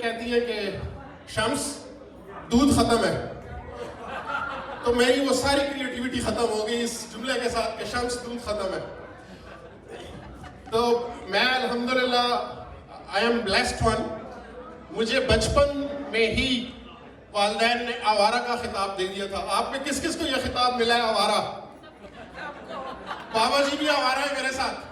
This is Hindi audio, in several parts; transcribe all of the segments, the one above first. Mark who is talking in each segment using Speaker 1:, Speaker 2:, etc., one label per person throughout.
Speaker 1: कहती है कि शम्स दूध खत्म है, तो मेरी वो सारी क्रिएटिविटी खत्म हो गई इस जुमले के साथ कि शम्स दूध खत्म है। तो मैं अल्हम्दुलिल्लाह आई एम ब्लेस्ड वन। मुझे बचपन में ही वालिदैन ने आवारा का खिताब दे दिया था। आप में किस किस को यह खिताब मिला है आवारा? बाबा जी भी आवारा है मेरे साथ।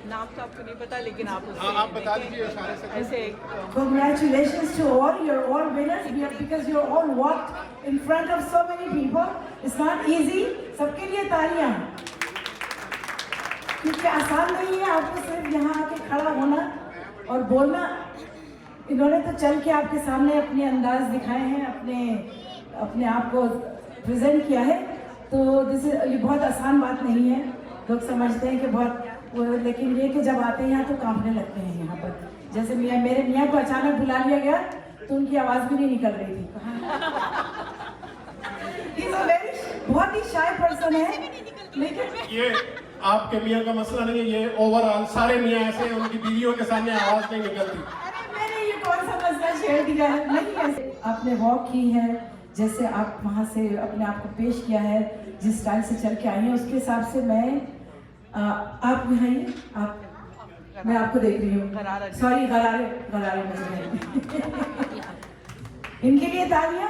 Speaker 2: नाम तो आपको नहीं पता, लेकिन आप
Speaker 1: आप बता दीजिए इशारे से।
Speaker 2: ऐसे
Speaker 3: Congratulations to all, you're all winners because you're all walked in front of so many people. It's not easy. सबके लिए तालियां, क्योंकि आसान नहीं है आपको सिर्फ यहाँ आके खड़ा होना और बोलना। इन्होंने तो चल के आपके सामने अपने अंदाज दिखाए हैं, अपने आप को प्रेजेंट किया है। तो ये बहुत आसान बात नहीं है। लोग समझते हैं कि बहुत लेकिन ये कि जब आते हैं यहाँ तो कांपने लगते हैं यहाँ पर। जैसे मेरे मियाँ को अचानक बुला लिया गया तो उनकी आवाज़ भी नहीं निकल रही थी। बहुत ही शाय पर्सन है, लेकिन
Speaker 1: ये आपके मियाँ का मसला नहीं है, ये ओवरऑल सारे मियाँ ऐसे हैं, उनकी बीवियों के सामने आवाज़ नहीं निकलती।
Speaker 3: अरे मैंने ये कौन सा मसला छेड़ दिया है? नहीं, ऐसे आपने वॉक की है, जैसे आप वहाँ से अपने आप को पेश किया है, जिस स्टाइल से चल के आई हैं उसके हिसाब से मैं आप यहाँ आइए, मैं आपको देख रही हूँ। सॉरी, गरारे बज रहे। इनके लिए तालियां।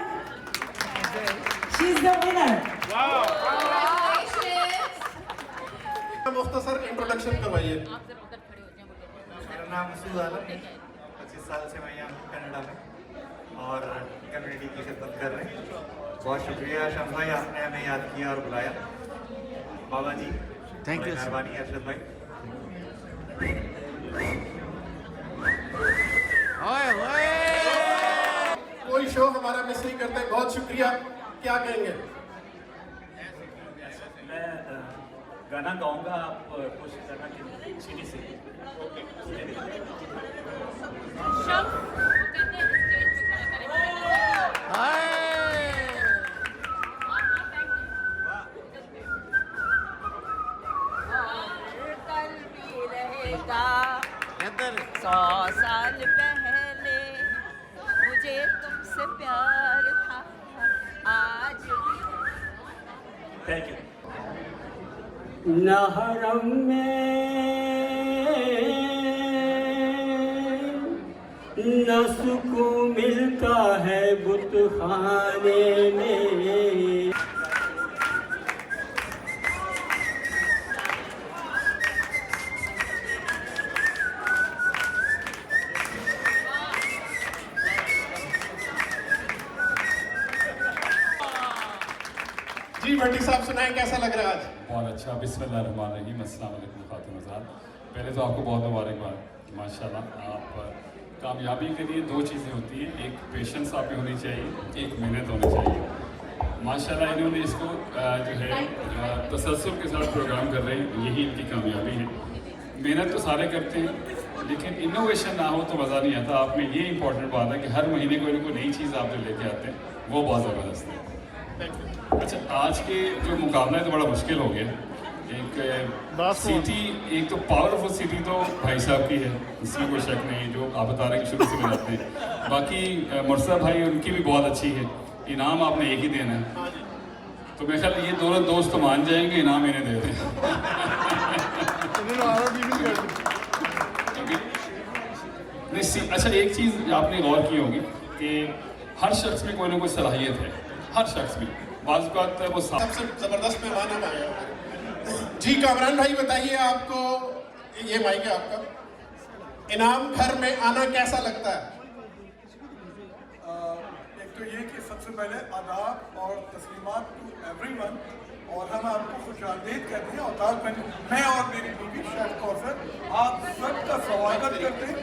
Speaker 3: She is the winner.
Speaker 1: मुख्तसर इंट्रोडक्शन करवाइए।
Speaker 4: मेरा नाम मसूद आलम है। 25 साल से मैं यहाँ हूँ कनाडा में और कम्युनिटी की खिदमत कर रहे हैं। बहुत शुक्रिया शम्स भाई, आपने हमें याद किया और बुलाया। बाबा जी थैंक यू, मेहरबानी अरशद भाई।
Speaker 1: कोई शो हमारा मिस नहीं करते, बहुत शुक्रिया। क्या कहेंगे?
Speaker 5: मैं गाना गाऊंगा, आप कोशिश करना कि सीढ़ी से।
Speaker 2: कल भी रहेगा 100 साल पहले मुझे तुमसे प्यार था, आज
Speaker 5: थैंक यू।
Speaker 6: न हरम में न सुकून मिलता है बुतखाने में।
Speaker 1: जी भट्टी साहब सुनाएं, कैसा लग रहा है आज?
Speaker 7: बहुत अच्छा। बिस्मिल्लाहिर्रहमानिर्रहीम, अस्सलाम वालेकुम खातून-ओ-ज़ात। पहले तो आपको बहुत मुबारकबाद। माशाल्लाह, आप कामयाबी के लिए दो चीज़ें होती हैं, एक पेशेंस आप में होनी चाहिए, एक मेहनत होनी चाहिए। माशाल्लाह इन्होंने इसको जो है तसल्सल के साथ प्रोग्राम कर रहे हैं, यही इनकी कामयाबी है। मेहनत तो सारे करते हैं, लेकिन इनोवेशन ना हो तो मज़ा नहीं आता। आप में ये इंपॉर्टेंट बात है कि हर महीने कोई ना कोई नई चीज़ आप जो लेके आते हैं, वो बहुत ज़बरदस्त है। अच्छा, आज के जो मुकाबला है तो बड़ा मुश्किल हो गया। एक सिटी, एक तो पावरफुल सिटी तो भाई साहब की है, इसमें कोई शक नहीं, जो आप बता रहे हैं कि शुरू से मिलाते हैं। बाकी मुर्सा भाई, उनकी भी बहुत अच्छी है। इनाम आपने एक ही देना है, तो मेरे ख्याल ये दोनों दोस्त तो मान जाएंगे, इनाम इन्हें दे दें। अच्छा, एक चीज़ आपने गौर की होगी कि हर शख्स में कोई ना कोई सलाहियत है, हर शख्स में। बाज़ बात वो
Speaker 1: सबसे जबरदस्त मेहमान हम आए हैं। जी कामरान भाई बताइए, आपको ये माइक है आपका, इनाम घर में आना कैसा लगता है?
Speaker 8: एक तो ये कि सबसे पहले आदाब और तस्लीमात टू एवरीवन, और हम आपको खुशामदीद कहते हैं। और मैं और मेरी बीवी शेफ कौसर आप सबका स्वागत करते हैं,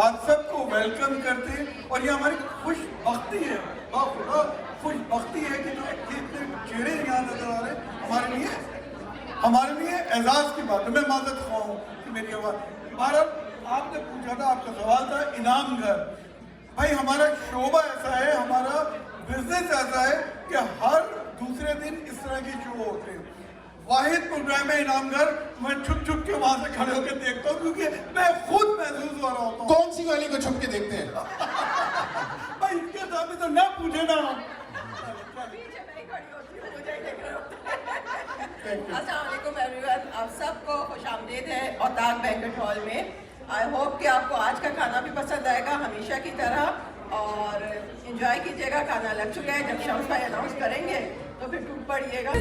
Speaker 8: आप सबको वेलकम करते हैं। और ये हमारी खुशबख्ती है, खुदा खुशबख्ती है कि जो इतने चेहरे यहाँ नजर आ रहे हैं, हमारे लिए एजाज़ की बात है। मैं माजरत ख्वाह हूँ कि मेरी आवाज़। भारत, आपने पूछा था, आपका सवाल था इनाम घर। भाई हमारा शोबा ऐसा है, हमारा बिजनेस ऐसा है कि हर दूसरे दिन इस तरह के शो होते हैं। वाहिद प्रोग्राम है इनाम घर, मैं छुप छुप के वहां से खड़े होकर देखता हूँ, क्योंकि मैं खुद महसूस हो रहा होता हूँ।
Speaker 1: कौन सी वाली को छुप के देखते हैं?
Speaker 8: भाई इसके सामने तो ना पूछे ना।
Speaker 1: Thank you.
Speaker 2: अस्सलाम वालेकुम एवरीवन, आप सबको खुशामदीद है औताक बैंक्वेट हॉल में। आई होप कि आपको आज का खाना भी पसंद आएगा हमेशा की तरह, और एंजॉय कीजिएगा। खाना लग चुका है, जब शम्स भाई अनाउंस करेंगे तो फिर टूट पड़िएगा।